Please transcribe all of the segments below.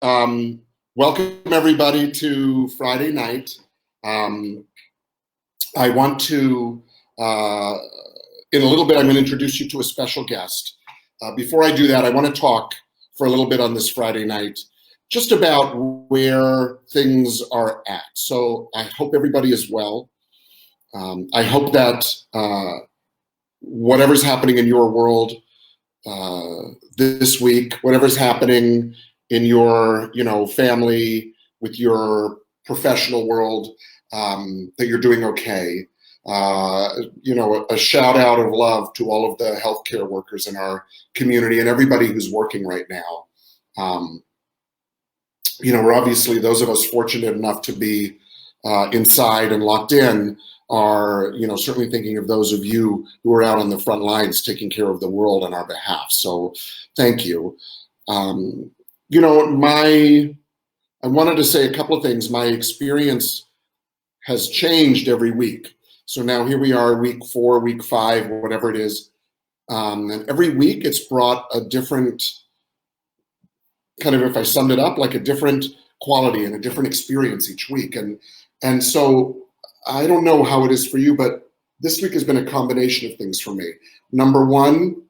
Um, Welcome everybody to Friday night. Um, I want to, in a little bit, I'm going to introduce you to a special guest. Before I do that, I want to talk for a little bit on this Friday night, just about where things are at. So I hope everybody is well. I hope that whatever's happening in your world this week, whatever's happening in your, family, with your professional world, that you're doing okay. A shout out of love to all of the healthcare workers in our community and everybody who's working right now. We're obviously, those of us fortunate enough to be inside and locked in are, certainly thinking of those of you who are out on the front lines taking care of the world on our behalf. So thank you. I wanted to say a couple of things. My experience has changed every week. So now here we are, week 4, week 5, whatever it is. And every week it's brought a different kind of, if I summed it up, like a different quality and a different experience each week. And so I don't know how it is for you, but this week has been a combination of things for me. Number one,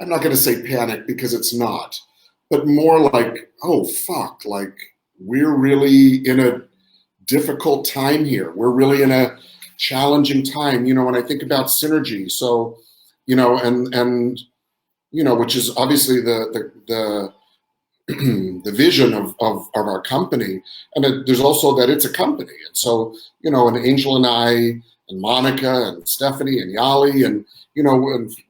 I'm not going to say panic because it's not, but more like, oh, fuck, like we're really in a difficult time here. We're really in a challenging time, when I think about synergy. So, which is obviously the vision of our company. And there's also that it's a company. And so, and Angel and I and Monica and Stephanie and Yali and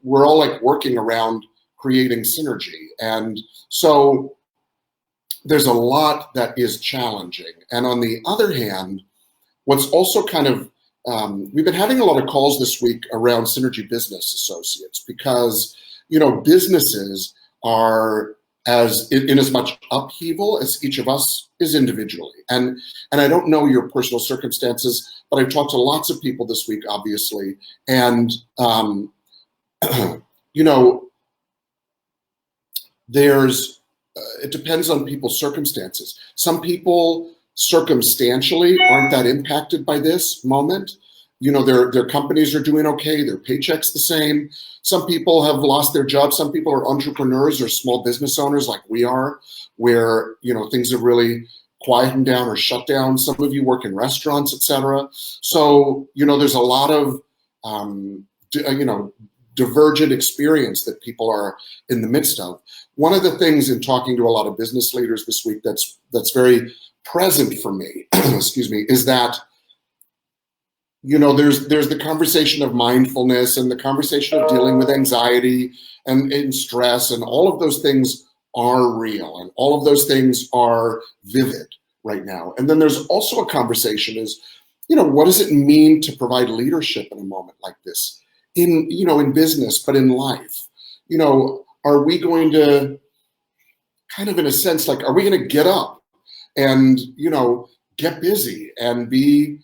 we're all like working around creating synergy. And so there's a lot that is challenging. And on the other hand, what's also kind of, we've been having a lot of calls this week around Synergy Business Associates because, businesses are in as much upheaval as each of us is individually. And I don't know your personal circumstances, but I've talked to lots of people this week, obviously. And, it depends on people's circumstances. Some people circumstantially aren't that impacted by this moment. Their companies are doing okay, their paycheck's the same. Some people have lost their jobs. Some people are entrepreneurs or small business owners like we are, where, things have really quietened down or shut down. Some of you work in restaurants, etc. So, there's a lot of, divergent experience that people are in the midst of. One of the things in talking to a lot of business leaders this week that's very present for me, excuse me, is that there's the conversation of mindfulness and the conversation of dealing with anxiety and stress, and all of those things are real and all of those things are vivid right now. And then there's also a conversation is, what does it mean to provide leadership in a moment like this? In business, but in life, are we going to kind of, in a sense, like, are we going to get up and, get busy and be,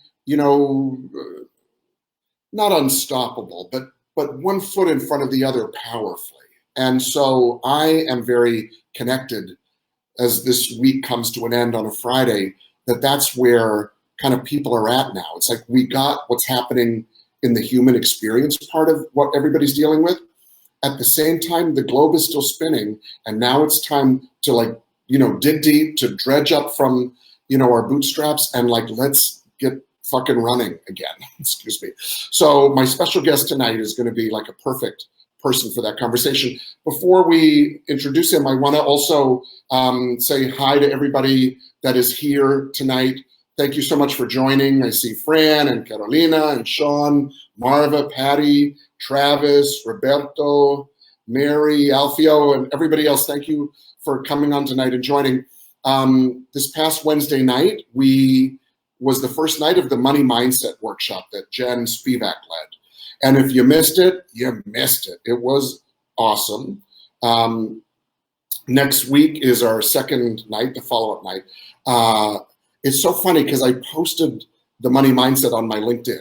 not unstoppable, but one foot in front of the other powerfully. And so I am very connected as this week comes to an end on a Friday, that's where kind of people are at now. It's like we got what's happening in the human experience part of what everybody's dealing with. At the same time, the globe is still spinning, and now it's time to dig deep, to dredge up from, our bootstraps and let's get fucking running again, excuse me. So my special guest tonight is gonna be like a perfect person for that conversation. Before we introduce him, I wanna also say hi to everybody that is here tonight. Thank you so much for joining. I see Fran and Carolina and Sean, Marva, Patty, Travis, Roberto, Mary, Alfio, and everybody else. Thank you for coming on tonight and joining. This past Wednesday night, was the first night of the Money Mindset workshop that Jen Spivak led. And if you missed it, you missed it. It was awesome. Next week is our second night, the follow-up night. It's so funny because I posted the Money Mindset on my LinkedIn,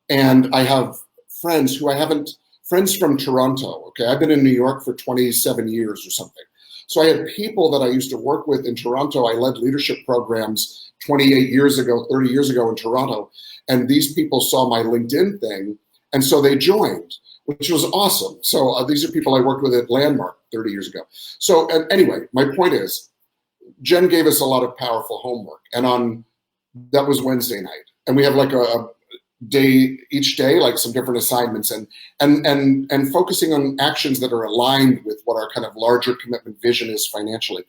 and I have friends friends from Toronto. Okay, I've been in New York for 27 years or something. So I had people that I used to work with in Toronto. I led leadership programs 28 years ago, 30 years ago in Toronto. And these people saw my LinkedIn thing. And so they joined, which was awesome. So these are people I worked with at Landmark 30 years ago. So anyway, my point is, Jen gave us a lot of powerful homework. And that was Wednesday night. And we have like a day, each day, like some different assignments and focusing on actions that are aligned with what our kind of larger commitment vision is financially.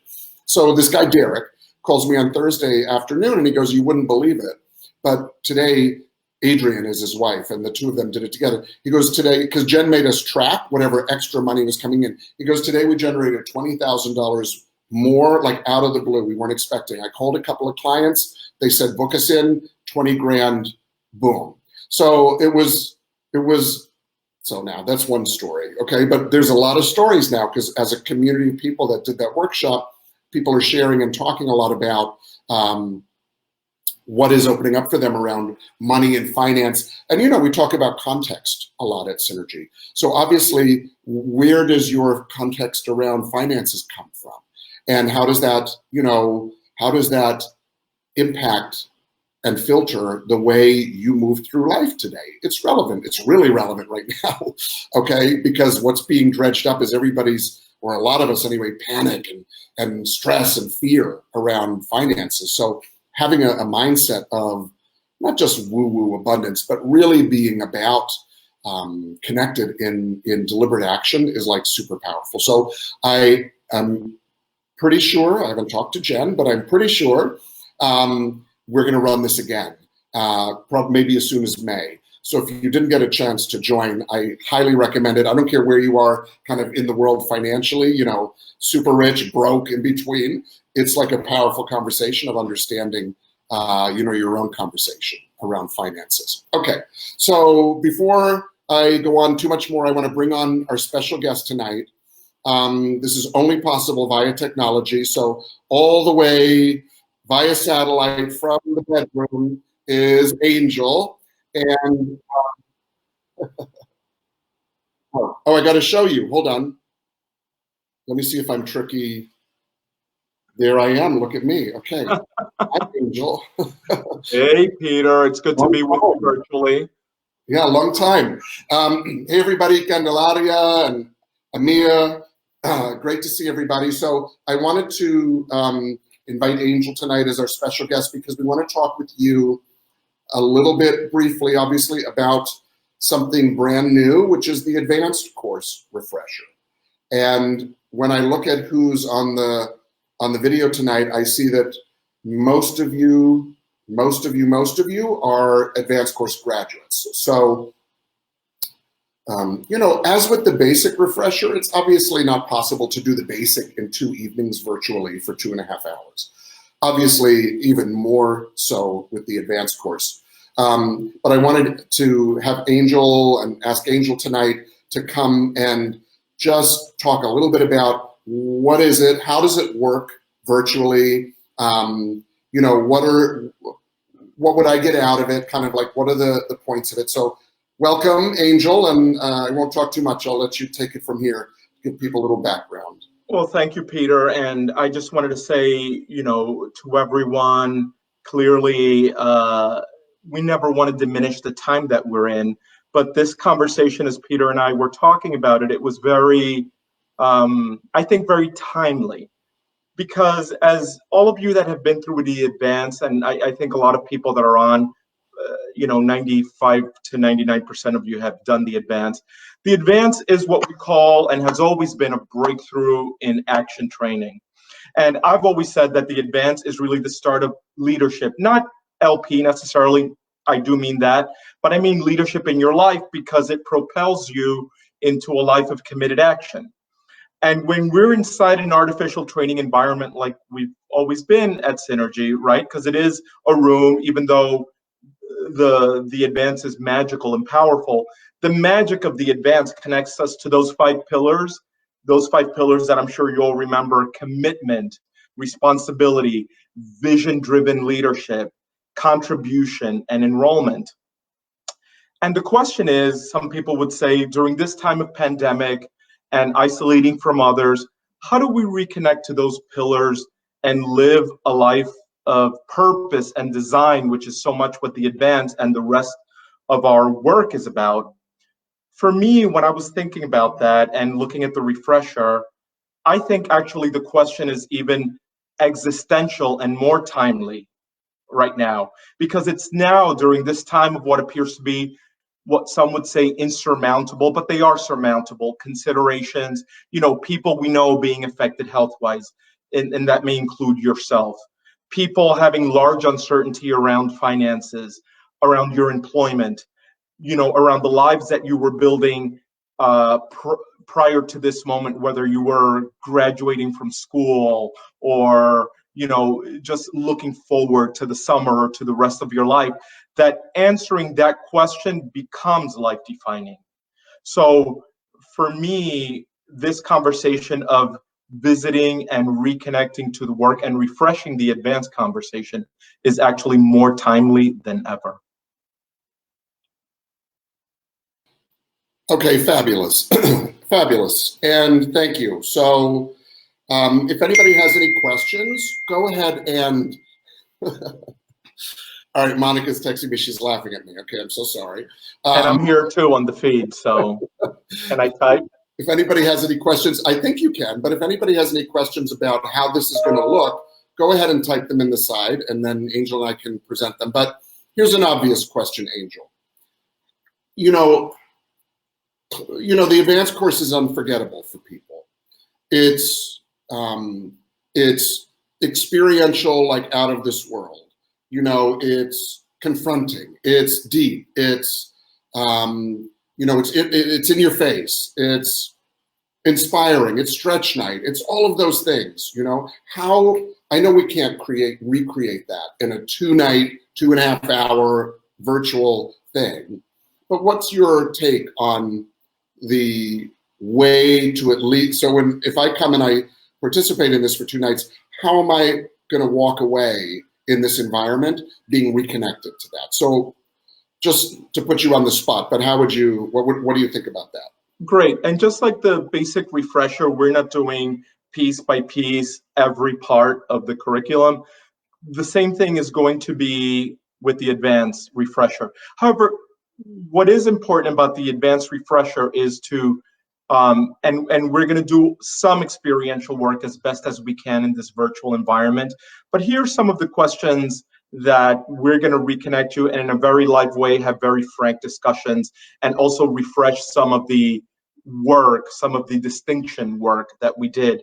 So this guy, Derek, calls me on Thursday afternoon and he goes, you wouldn't believe it, but today, Adrian is his wife and the two of them did it together. He goes, today, because Jen made us track whatever extra money was coming in. He goes, today we generated $20,000 more, like out of the blue. We weren't expecting. I called a couple of clients. They said, book us in, 20 grand, boom. So it was, so now that's one story, okay? But there's a lot of stories now because as a community of people that did that workshop, people are sharing and talking a lot about what is opening up for them around money and finance. And, we talk about context a lot at Synergy. So obviously, where does your context around finances come from? And how does that, impact and filter the way you move through life today? It's relevant. It's really relevant right now, okay? Because what's being dredged up is everybody's, or a lot of us anyway, panic and stress and fear around finances. So having a mindset of not just woo-woo abundance, but really being about connected in deliberate action is like super powerful. So I am pretty sure, I haven't talked to Jen, but I'm pretty sure we're going to run this again, probably maybe as soon as May. So if you didn't get a chance to join, I highly recommend it. I don't care where you are kind of in the world financially, super rich, broke, in between. It's like a powerful conversation of understanding, your own conversation around finances. Okay, so before I go on too much more, I want to bring on our special guest tonight. This is only possible via technology. So all the way via satellite from the bedroom is Angel. And I got to show you. Hold on. Let me see if I'm tricky. There I am. Look at me. Okay. Hi, Angel. Hey, Peter. It's good to be with you virtually. Yeah, long time. Hey, everybody. Candelaria and Amia. Great to see everybody. So I wanted to invite Angel tonight as our special guest because we want to talk with you a little bit briefly, obviously, about something brand new, which is the Advanced Course Refresher. And when I look at who's on the video tonight, I see that most of you are Advanced Course graduates. So, as with the basic refresher, it's obviously not possible to do the basic in 2 evenings virtually for 2.5 hours. Obviously, even more so with the advanced course. But I wanted to have Angel and ask Angel tonight to come and just talk a little bit about what is it, how does it work virtually, what would I get out of it, kind of like what are the points of it. So welcome, Angel, and I won't talk too much. I'll let you take it from here, give people a little background. Well, thank you, Peter. And I just wanted to say, to everyone, clearly, we never want to diminish the time that we're in. But this conversation, as Peter and I were talking about it, it was very, I think, very timely. Because as all of you that have been through the advance, and I think a lot of people that are on, 95 to 99% of you have done the advance. The advance is what we call, and has always been, a breakthrough in action training. And I've always said that the advance is really the start of leadership, not LP necessarily. I do mean that, but I mean leadership in your life because it propels you into a life of committed action. And when we're inside an artificial training environment like we've always been at Synergy, right? Because it is a room, even though the advance is magical and powerful, the magic of the advance connects us to those 5 pillars that I'm sure you'll remember: commitment, responsibility, vision-driven leadership, contribution, and enrollment. And the question is, some people would say, during this time of pandemic and isolating from others, How do we reconnect to those pillars and live a life of purpose and design, which is so much what the Advance and the rest of our work is about? For me, when I was thinking about that and looking at the refresher, I think actually the question is even existential and more timely right now, because it's now during this time of what appears to be what some would say insurmountable, but they are surmountable considerations, people we know being affected health-wise, and that may include yourself. People having large uncertainty around finances, around your employment, around the lives that you were building prior to this moment, whether you were graduating from school or just looking forward to the summer or to the rest of your life, that answering that question becomes life defining. So for me, this conversation of visiting and reconnecting to the work and refreshing the advanced conversation is actually more timely than ever. Okay, fabulous. Fabulous. And thank you. So if anybody has any questions, go ahead and all right, Monica's texting me. She's laughing at me. Okay, I'm so sorry. And I'm here too on the feed, so can I type? If anybody has any questions, I think you can, but if anybody has any questions about how this is going to look, go ahead and type them in the side, and then Angel and I can present them. But here's an obvious question, Angel. The advanced course is unforgettable for people. It's experiential, like out of this world. It's confronting. It's deep. It's it's in your face. It's inspiring. It's stretch night. It's all of those things. How I know we can't recreate that in a 2-night, 2.5-hour virtual thing. But what's your take on the way to at least, so if I come and I participate in this for 2 nights, how am I going to walk away in this environment being reconnected to that? So just to put you on the spot, but what do you think about that? Great. And just like the basic refresher, we're not doing piece by piece every part of the curriculum. The same thing is going to be with the advanced refresher. However, what is important about the advanced refresher is to, and we're going to do some experiential work as best as we can in this virtual environment. But here's some of the questions that we're going to reconnect to, and in a very live way, have very frank discussions, and also refresh some of the work, some of the distinction work that we did.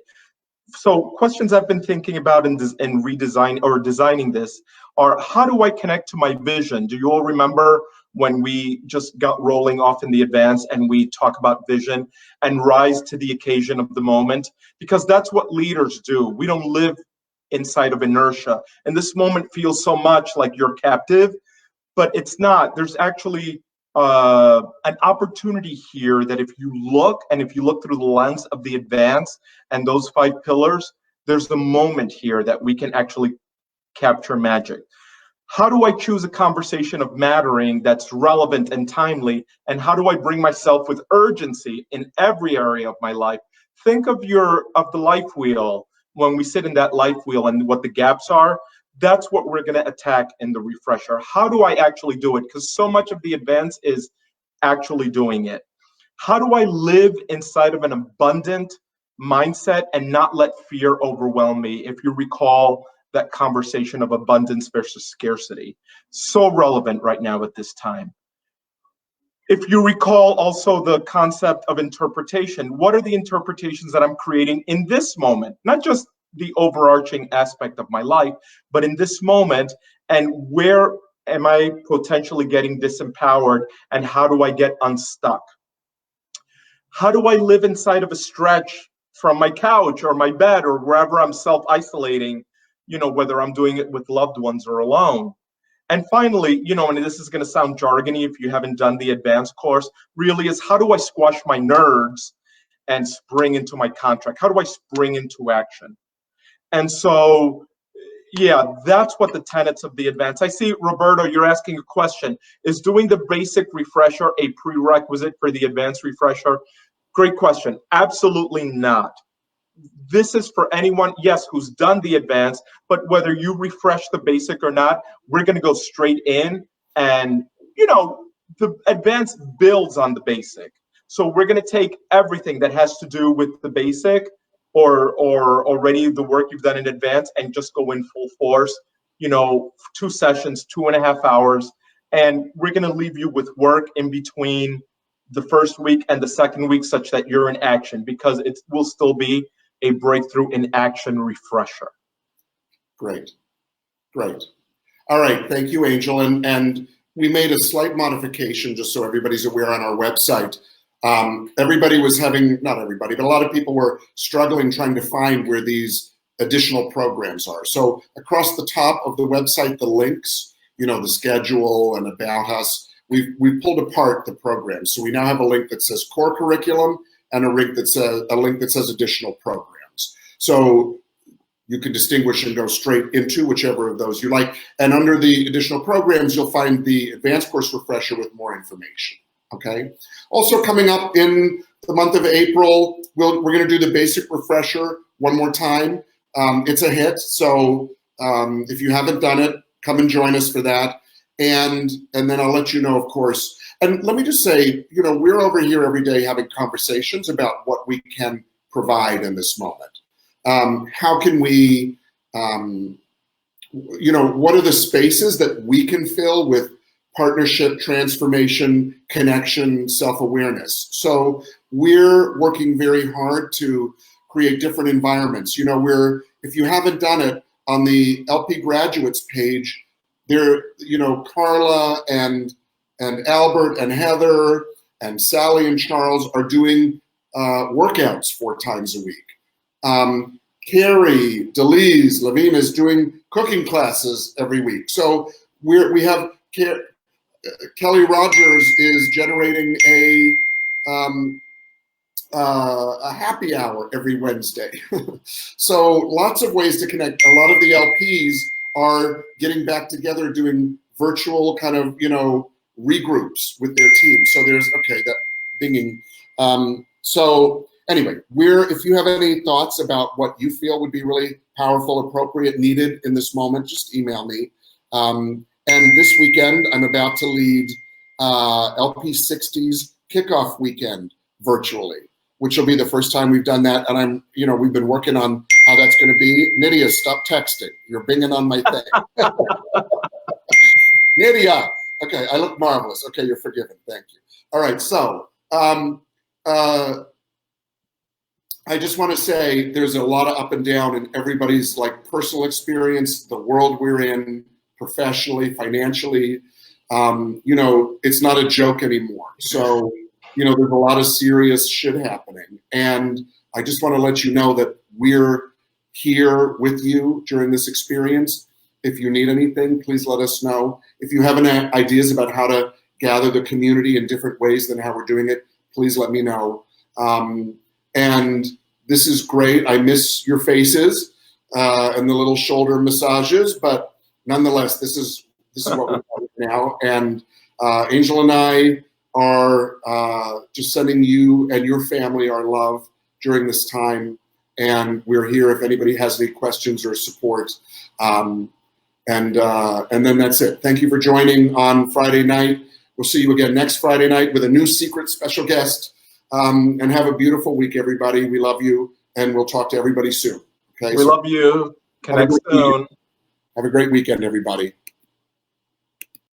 So questions I've been thinking about in redesign or designing this are, how do I connect to my vision? Do you all remember when we just got rolling off in the advance and we talk about vision and rise to the occasion of the moment? Because that's what leaders do. We don't live inside of inertia. And this moment feels so much like you're captive, but it's not. There's actually an opportunity here that if you look through the lens of the advance and those 5 pillars, there's a moment here that we can actually capture magic. How do I choose a conversation of mattering that's relevant and timely? And how do I bring myself with urgency in every area of my life? Think of the life wheel. When we sit in that life wheel and what the gaps are, that's what we're going to attack in the refresher. How do I actually do it? Because so much of the advance is actually doing it. How do I live inside of an abundant mindset and not let fear overwhelm me? If you recall that conversation of abundance versus scarcity, so relevant right now at this time. If you recall also the concept of interpretation, what are the interpretations that I'm creating in this moment? Not just the overarching aspect of my life, but in this moment, and where am I potentially getting disempowered, and how do I get unstuck? How do I live inside of a stretch from my couch or my bed or wherever I'm self-isolating, whether I'm doing it with loved ones or alone? And finally, and this is going to sound jargony if you haven't done the advanced course, really is, how do I squash my nerves and spring into my contract? How do I spring into action? And so, yeah, that's what the tenets of the advance. I see, Roberto, you're asking a question. Is doing the basic refresher a prerequisite for the advanced refresher? Great question. Absolutely not. this is for anyone, yes, who's done the advanced, but whether you refresh the basic or not, we're going to go straight in. And, the advanced builds on the basic. So we're going to take everything that has to do with the basic or already the work you've done in advance and just go in full force, 2 sessions, 2.5 hours. And we're going to leave you with work in between the first week and the second week such that you're in action, because it will still be a breakthrough in action refresher. Great. All right, thank you, Angel. And we made a slight modification just so everybody's aware on our website. Everybody was having, not everybody, but a lot of people were struggling trying to find where these additional programs are. So across the top of the website, the links, the schedule and about us, we've pulled apart the programs. So we now have a link that says core curriculum and a link that says additional programs. So you can distinguish and go straight into whichever of those you like. And under the additional programs, you'll find the advanced course refresher with more information, okay? Also coming up in the month of April, we're gonna do the basic refresher one more time. It's a hit, so if you haven't done it, come and join us for that. And then I'll let you know, of course. And let me just say, we're over here every day having conversations about what we can provide in this moment. How can we, what are the spaces that we can fill with partnership, transformation, connection, self-awareness? So we're working very hard to create different environments. If you haven't done it, on the LP graduates page, there, Carla and Albert and Heather and Sally and Charles are doing workouts 4 times a week. Carrie, Delise, Lavina is doing cooking classes every week. So we have Kelly Rogers is generating a happy hour every Wednesday. So lots of ways to connect. A lot of the LPs are getting back together, doing virtual kind of, regroups with their team. So there's, okay, that binging. So anyway, if you have any thoughts about what you feel would be really powerful, appropriate, needed in this moment, just email me. And this weekend, I'm about to lead LP60's kickoff weekend virtually, which will be the first time we've done that. And we've been working on how that's going to be. Nydia, stop texting. You're binging on my thing. Nydia. Okay, I look marvelous. Okay, you're forgiven. Thank you. All right, so I just want to say there's a lot of up and down in everybody's personal experience, the world we're in, professionally, financially. It's not a joke anymore. So, there's a lot of serious shit happening. And I just want to let you know that we're here with you during this experience. If you need anything, please let us know. If you have any ideas about how to gather the community in different ways than how we're doing it, please let me know. And this is great. I miss your faces and the little shoulder massages, but nonetheless, this is what we're doing now. And Angel and I are just sending you and your family our love during this time. And we're here if anybody has any questions or support. And then that's it. Thank you for joining on Friday night. We'll see you again next Friday night with a new secret special guest. And have a beautiful week, everybody. We love you, and we'll talk to everybody soon. Okay. We love you. Connect soon. Have a great weekend, everybody.